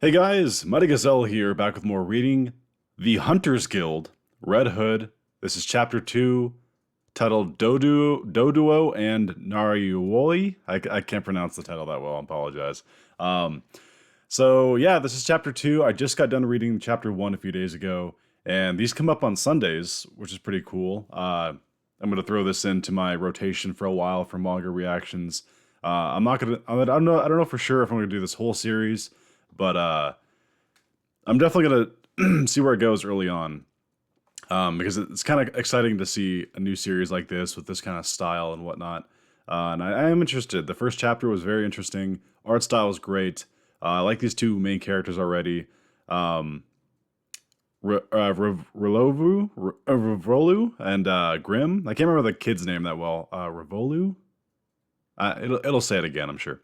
Hey guys, Mighty Gazelle here, back with more reading. The Hunters Guild, Red Hood. This is chapter 2, titled Doduo and Nariuoli. I can't pronounce the title that well, I apologize. So yeah, this is chapter 2. I just got done reading chapter 1 a few days ago, and these come up on Sundays, which is pretty cool. I'm going to throw this into my rotation for a while for manga reactions. I'm not going to, I don't know for sure if I'm going to do this whole series, but I'm definitely gonna see where it goes early on, because it's kind of exciting to see a new series like this with this kind of style and whatnot. And I am interested. The first chapter was very interesting. Art style is great. I like these two main characters already. Revolu and Grim. I can't remember the kid's name that well. Revolu. It'll say it again, I'm sure.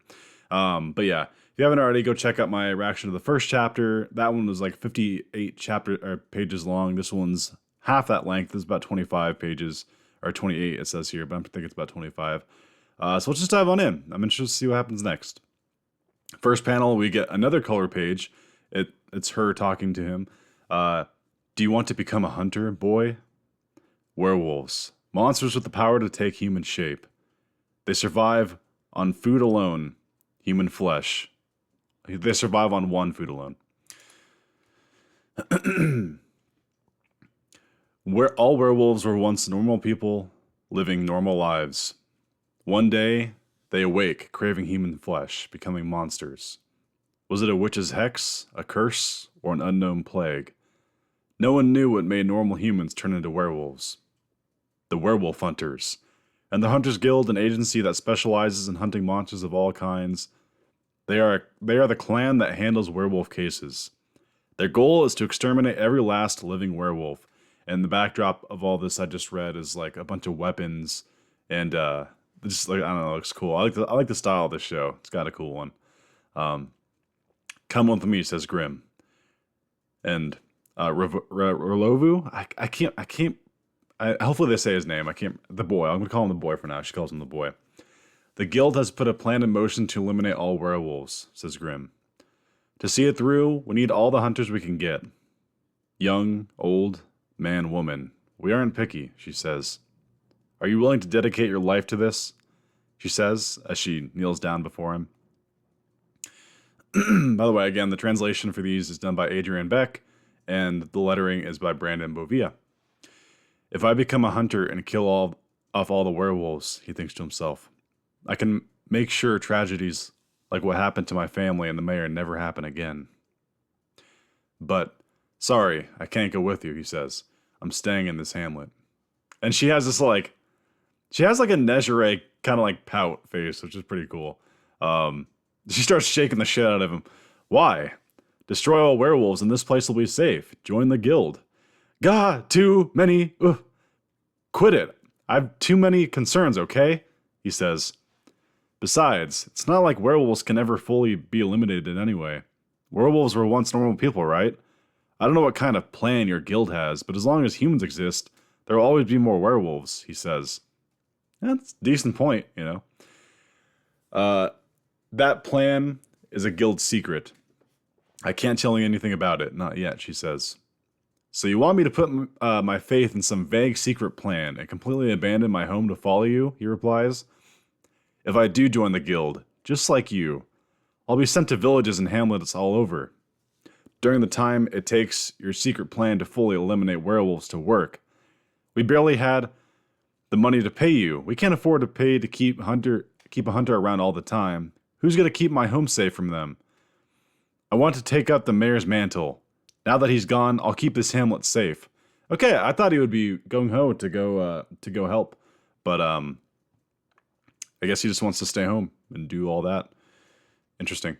But yeah, if you haven't already, go check out my reaction to the first chapter. That one was like 58 pages long. This one's half that length. It's about 25 pages, or 28 it says here, but I think it's about 25. So let's just dive on in. I'm interested to see what happens next. First panel, we get another color page. It's her talking to him. Do you want to become a hunter, boy? Werewolves. Monsters with the power to take human shape. They survive on food alone. Human flesh. They survive on one food alone. All werewolves were once normal people living normal lives. One day, they awake, craving human flesh, becoming monsters. Was it a witch's hex, a curse, or an unknown plague? No one knew what made normal humans turn into werewolves. The Werewolf Hunters. And the Hunters Guild, an agency that specializes in hunting monsters of all kinds. They are the clan that handles werewolf cases. Their goal is to exterminate every last living werewolf. And the backdrop of all this I just read is like a bunch of weapons, and just like, I don't know, it looks cool. I like the style of this show. It's got a cool one. Come with me, says Grim. And Rolovu, I can't. Hopefully they say his name. I can't. The boy. I'm gonna call him the boy for now. She calls him the boy. The guild has put a plan in motion to eliminate all werewolves, says Grim. To see it through, we need all the hunters we can get. Young, old, man, woman. We aren't picky, she says. Are you willing to dedicate your life to this? She says, as she kneels down before him. By the way, again, the translation for these is done by Adrian Beck, and the lettering is by Brandon Bovia. If I become a hunter and kill off all the werewolves, he thinks to himself, I can make sure tragedies like what happened to my family and the mayor never happen again. But, sorry, I can't go with you, he says. I'm staying in this hamlet. And she has this she has like a Nezare kind of like pout face, which is pretty cool. She starts shaking the shit out of him. Why? Destroy all werewolves and this place will be safe. Join the guild. Gah, too many. Quit it. I've too many concerns, okay? He says. Besides, it's not like werewolves can ever fully be eliminated anyway. Werewolves were once normal people, right? I don't know what kind of plan your guild has, but as long as humans exist, there will always be more werewolves, he says. That's a decent point, you know. That plan is a guild secret. I can't tell you anything about it, not yet, she says. So you want me to put my faith in some vague secret plan and completely abandon my home to follow you, he replies. If I do join the guild, just like you, I'll be sent to villages and hamlets all over. During the time it takes your secret plan to fully eliminate werewolves to work. We barely had the money to pay you. We can't afford to pay to keep a hunter around all the time. Who's going to keep my home safe from them? I want to take up the mayor's mantle. Now that he's gone, I'll keep this hamlet safe. Okay, I thought he would be gung-ho to go help, but I guess he just wants to stay home and do all that. Interesting.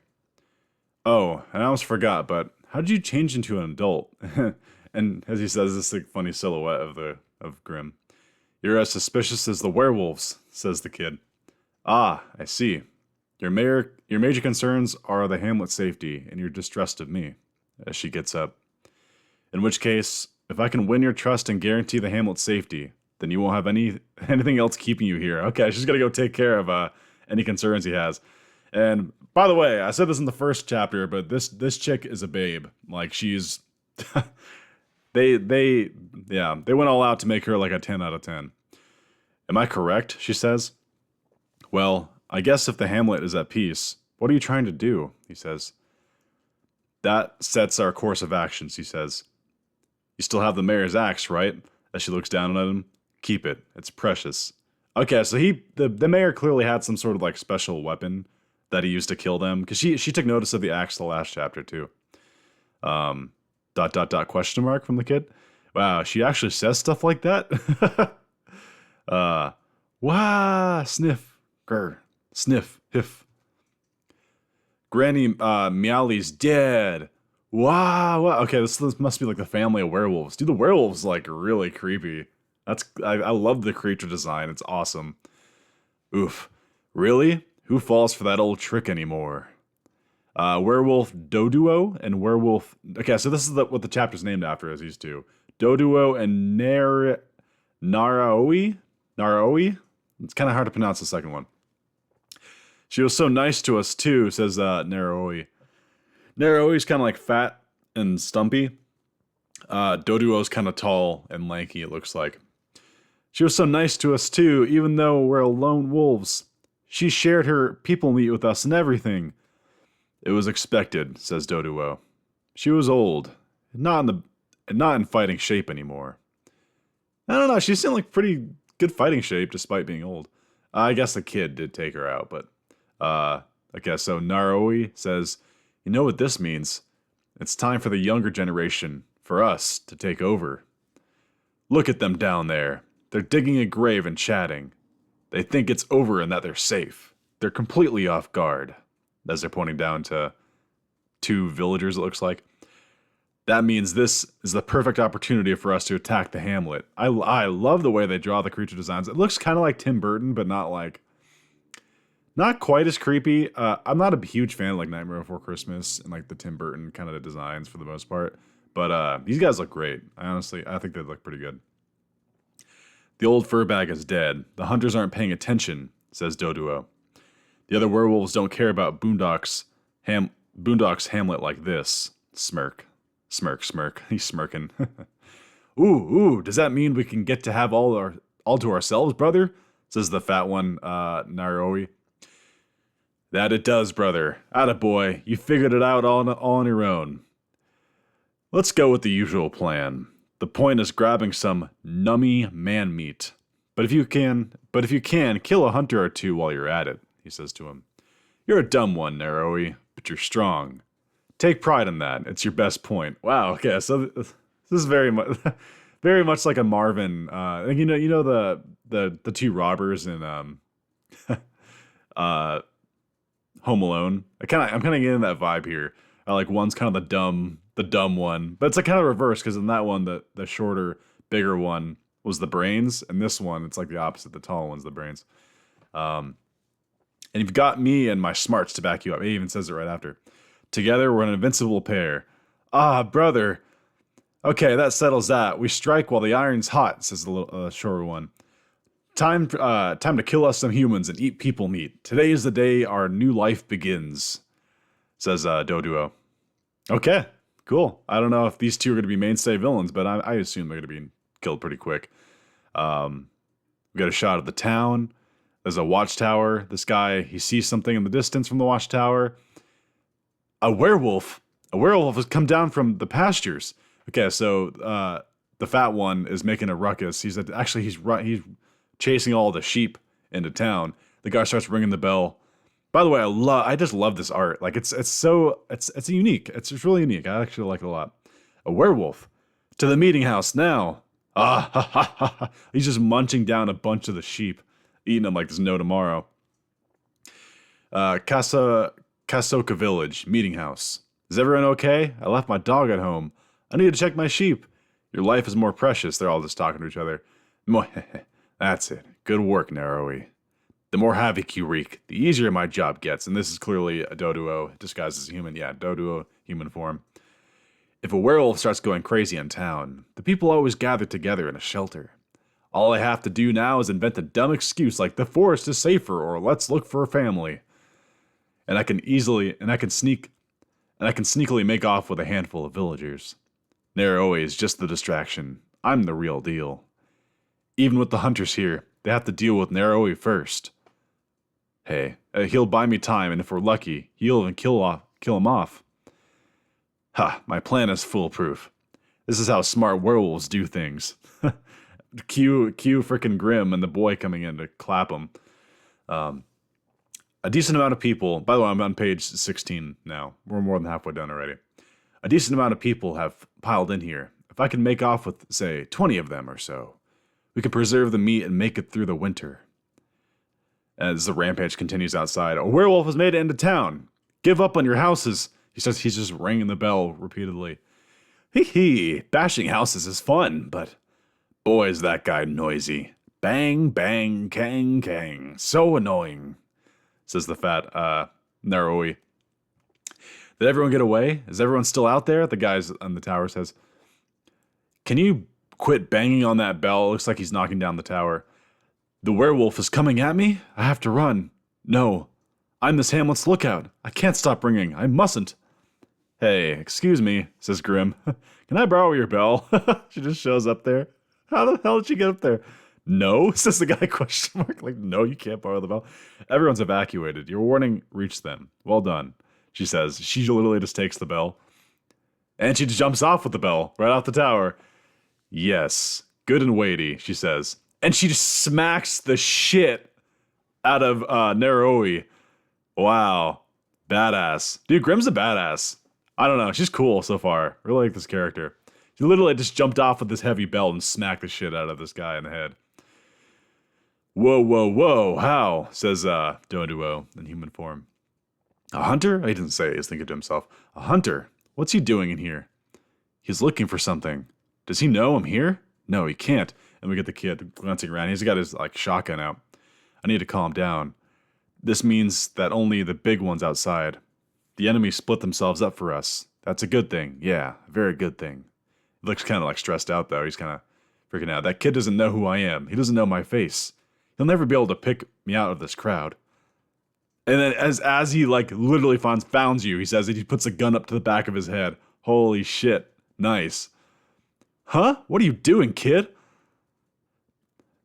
Oh, and I almost forgot, but how did you change into an adult? And as he says, this like funny silhouette of Grim. You're as suspicious as the werewolves, says the kid. Ah, I see. Your major concerns are the hamlet's safety, and your distrust of me, as she gets up. In which case, if I can win your trust and guarantee the hamlet's safety, then you won't have anything else keeping you here. Okay, she's gonna go take care of any concerns he has. And By the way, I said this in the first chapter, but this chick is a babe. Like she's they went all out to make her like a 10 out of 10. Am I correct? She says. Well, I guess if the Hamlet is at peace, what are you trying to do? He says. That sets our course of actions, he says. You still have the mayor's axe, right? As she looks down at him. Keep it. It's precious. Okay, so the mayor clearly had some sort of like special weapon that he used to kill them. Because she took notice of the axe the last chapter too. Question mark from the kid. Wow, she actually says stuff like that? Wah, sniff, grr, sniff, hiff. Granny Meowly's dead. Wow. Okay, this must be like the family of werewolves. Dude, the werewolves like really creepy. I love the creature design. It's awesome. Oof. Really? Who falls for that old trick anymore? Werewolf Doduo and Werewolf... Okay, so this is what the chapter's named after, is these two. Doduo and Naraoi? Naraoi? It's kind of hard to pronounce the second one. She was so nice to us, too, says Naraoi. Naraoi's kind of like fat and stumpy. Doduo's kind of tall and lanky, it looks like. She was so nice to us, too, even though we're lone wolves. She shared her people meat with us and everything. It was expected, says Doduo. She was old, not in fighting shape anymore. I don't know, she seemed like pretty good fighting shape despite being old. I guess the kid did take her out, but... okay, so Naroi says, you know what this means? It's time for the younger generation, for us, to take over. Look at them down there. They're digging a grave and chatting. They think it's over and that they're safe. They're completely off guard. As they're pointing down to two villagers, it looks like. That means this is the perfect opportunity for us to attack the Hamlet. I love the way they draw the creature designs. It looks kind of like Tim Burton, but not quite as creepy. I'm not a huge fan of like Nightmare Before Christmas and like the Tim Burton kind of designs for the most part. But these guys look great. I think they look pretty good. The old fur bag is dead. The hunters aren't paying attention, says Doduo. The other werewolves don't care about Boondock's Hamlet like this. Smirk. Smirk, smirk. He's smirking. Ooh, does that mean we can get to have all to ourselves, brother? Says the fat one, Naroi. That it does, brother. Attaboy, you figured it out all on your own. Let's go with the usual plan. The point is grabbing some nummy man meat. But if you can, kill a hunter or two while you're at it, he says to him. You're a dumb one, Naroi, but you're strong. Take pride in that. It's your best point. Wow, okay, so this is very much very much like a Marvin. You know the two robbers in Home Alone. I'm kind of getting that vibe here. Like one's kind of the dumb one, but it's like kind of reverse because in that one the shorter, bigger one was the brains, and this one it's like the opposite. The tall one's the brains. And you've got me and my smarts to back you up. It even says it right after. Together we're an invincible pair. Ah, brother. Okay, that settles that. We strike while the iron's hot, says the shorter one. Time to kill us some humans and eat people meat. Today is the day our new life begins, says Doduo. Okay, cool. I don't know if these two are going to be mainstay villains, but I assume they're going to be killed pretty quick. We got a shot of the town. There's a watchtower. This guy, he sees something in the distance from the watchtower. A werewolf. A werewolf has come down from the pastures. Okay, so the fat one is making a ruckus. He's chasing all the sheep into town. The guy starts ringing the bell. By the way, I just love this art. Like it's unique. It's really unique. I actually like it a lot. A werewolf to the meeting house now. Ah ha ha ha ha. He's just munching down a bunch of the sheep, eating them like there's no tomorrow. Kasoka Village, meeting house. Is everyone okay? I left my dog at home. I need to check my sheep. Your life is more precious. They're all just talking to each other. That's it. Good work, Naroi. The more havoc you wreak, the easier my job gets. And this is clearly a Doduo disguised as a human. Yeah, Doduo, human form. If a werewolf starts going crazy in town, the people always gather together in a shelter. All I have to do now is invent a dumb excuse like the forest is safer or let's look for a family. and I can sneakily make off with a handful of villagers. Narroe is just the distraction. I'm the real deal. Even with the hunters here, they have to deal with Narroe first. Hey, he'll buy me time, and if we're lucky, he'll even kill him off. Ha, my plan is foolproof. This is how smart werewolves do things. Cue frickin' Grim and the boy coming in to clap him. A decent amount of people, by the way, I'm on page 16 now. We're more than halfway done already. A decent amount of people have piled in here. If I can make off with, say, 20 of them or so, we can preserve the meat and make it through the winter. As the rampage continues outside, a werewolf has made it into town. Give up on your houses. He says he's just ringing the bell repeatedly. Hee, bashing houses is fun, but boy is that guy noisy. Bang, bang, kang, kang. So annoying, says the fat Narroe. Did everyone get away? Is everyone still out there? The guy on the tower says, can you quit banging on that bell? It looks like he's knocking down the tower. The werewolf is coming at me? I have to run. No, I'm this hamlet's lookout. I can't stop ringing. I mustn't. Hey, excuse me, says Grim. Can I borrow your bell? She just shows up there. How the hell did she get up there? No, says the guy, question mark. Like, no, you can't borrow the bell. Everyone's evacuated. Your warning reached them. Well done, she says. She literally just takes the bell. And she jumps off with the bell, right off the tower. Yes, good and weighty, she says. And she just smacks the shit out of Narroe. Wow, badass. Dude, Grim's a badass. I don't know, she's cool so far. Really like this character. She literally just jumped off with this heavy belt and smacked the shit out of this guy in the head. Whoa, how? Says Doduo in human form. A hunter? He didn't say, he's thinking to himself. A hunter? What's he doing in here? He's looking for something. Does he know I'm here? No, he can't. And we get the kid glancing around. He's got his shotgun out. I need to calm down. This means that only the big ones outside. The enemy split themselves up for us. That's a good thing. Yeah, a very good thing. He looks kind of stressed out though. He's kind of freaking out. That kid doesn't know who I am. He doesn't know my face. He'll never be able to pick me out of this crowd. And then as he literally founds you, he says that he puts a gun up to the back of his head. Holy shit. Nice. Huh? What are you doing, kid?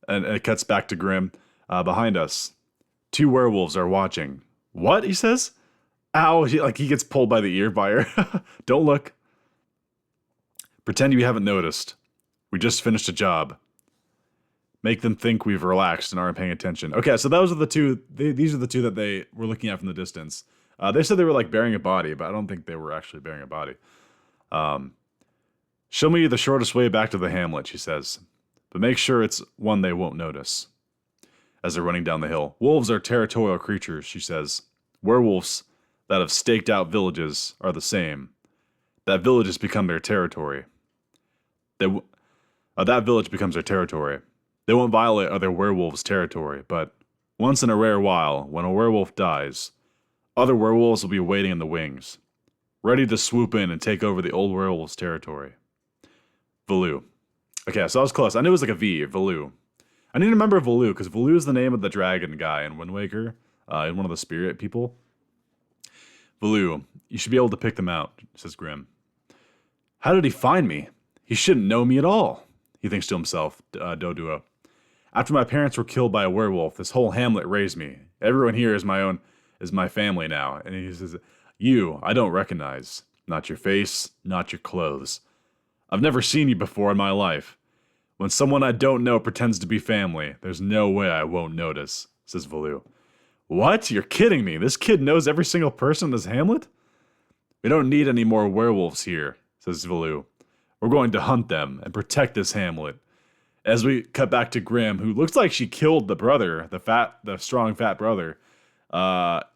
And it cuts back to Grim. Behind us, 2 werewolves are watching. What? He says. Ow. He gets pulled by the ear by her. Don't look. Pretend you haven't noticed. We just finished a job. Make them think we've relaxed and aren't paying attention. Okay, so those are the two. These are the 2 that they were looking at from the distance. They said they were bearing a body, but I don't think they were actually bearing a body. Show me the shortest way back to the hamlet, she says. But make sure it's one they won't notice. As they're running down the hill. Wolves are territorial creatures, she says. Werewolves that have staked out villages are the same. That village has become their territory. That village becomes their territory. They won't violate other werewolves' territory, but once in a rare while, when a werewolf dies, other werewolves will be waiting in the wings, ready to swoop in and take over the old werewolf's territory. Velu. Okay, so I was close. I knew it was a V, Velu. I need to remember Velu, because Velu is the name of the dragon guy in Wind Waker, in one of the spirit people. Velu, you should be able to pick them out, says Grim. How did he find me? He shouldn't know me at all, he thinks to himself, Doduo. After my parents were killed by a werewolf, this whole hamlet raised me. Everyone here is my family now. And he says, you, I don't recognize. Not your face, not your clothes. I've never seen you before in my life. When someone I don't know pretends to be family, there's no way I won't notice, says Velu. What? You're kidding me. This kid knows every single person in this hamlet? We don't need any more werewolves here, says Velu. We're going to hunt them and protect this hamlet. As we cut back to Grim, who looks like she killed the brother, the strong fat brother.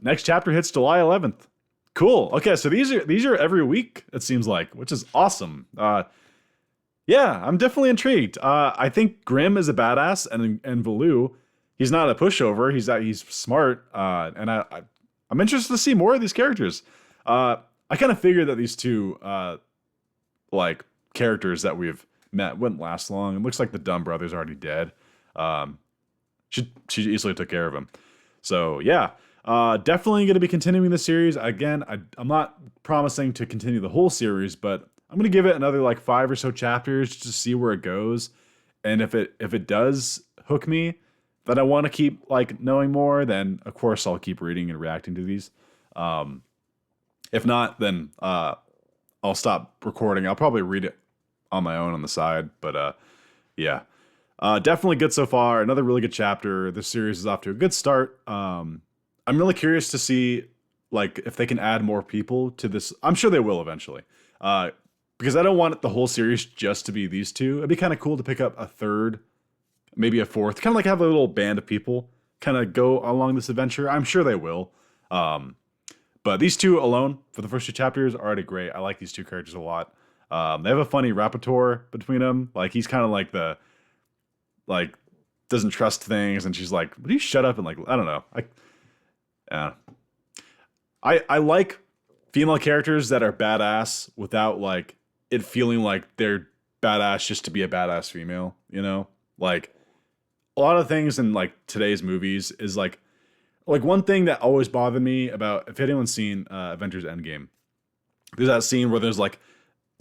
Next chapter hits July 11th. Cool. Okay, so these are every week, it seems like, which is awesome. Yeah, I'm definitely intrigued. I think Grim is a badass, and Velu, he's not a pushover. He's smart, and I'm interested to see more of these characters. I kind of figured that these 2 characters that we've met wouldn't last long. It looks like the dumb brother's already dead. She easily took care of him. So yeah, Definitely going to be continuing the series. Again, I'm not promising to continue the whole series, but I'm going to give it another like 5 or so chapters to see where it goes. And if it does hook me, that I want to keep like knowing more, then of course I'll keep reading and reacting to these. Um, if not, then I'll stop recording. I'll probably read it on my own on the side. But yeah, definitely good so far. Another really good chapter. This series is off to a good start. I'm really curious to see like if they can add more people to this. I'm sure they will eventually. Because I don't want the whole series just to be these two. It'd be kind of cool to pick up a third, maybe a fourth, kind of like have a little band of people kind of go along this adventure. I'm sure they will. But these two alone for the first 2 chapters are already great. I like these two characters a lot. They have a funny rapport between them. Like he's kind of like the like doesn't trust things, and she's like, "Would you shut up?" And like I don't know. Yeah. I like female characters that are badass without like it feeling like they're badass just to be a badass female. You know, like a lot of things in like today's movies is like one thing that always bothered me about if anyone's seen Avengers Endgame, there's that scene where there's like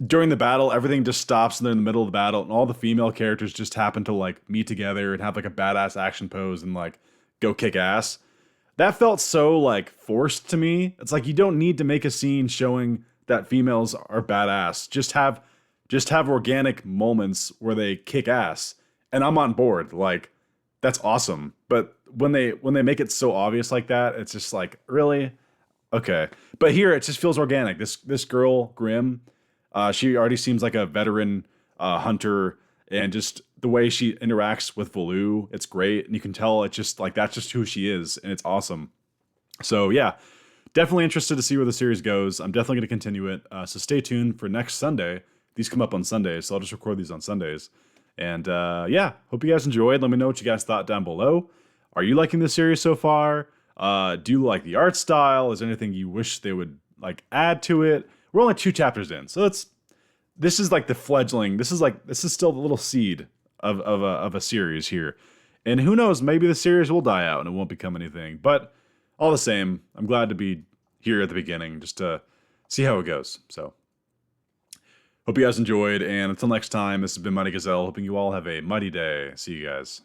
during the battle everything just stops and they're in the middle of the battle and all the female characters just happen to like meet together and have like a badass action pose and like go kick ass. That felt so like forced to me. It's like you don't need to make a scene showing that females are badass. Just have organic moments where they kick ass and I'm on board. Like that's awesome. But when they make it so obvious like that, it's just like, really? Okay. But here it just feels organic. This girl, Grim, she already seems like a veteran hunter, and just the way she interacts with Valoo, it's great. And you can tell it's just like that's just who she is, and it's awesome. So yeah, definitely interested to see where the series goes. I'm definitely going to continue it. So stay tuned for next Sunday. These come up on Sundays, so I'll just record these on Sundays. And yeah, hope you guys enjoyed. Let me know what you guys thought down below. Are you liking the series so far? Do you like the art style? Is there anything you wish they would like add to it? We're only 2 chapters in, so this is like the fledgling. This is still the little seed of a series here. And who knows, maybe the series will die out and it won't become anything. But all the same, I'm glad to be here at the beginning just to see how it goes. So hope you guys enjoyed, and until next time, this has been Mighty Gazelle, hoping you all have a mighty day. See you guys.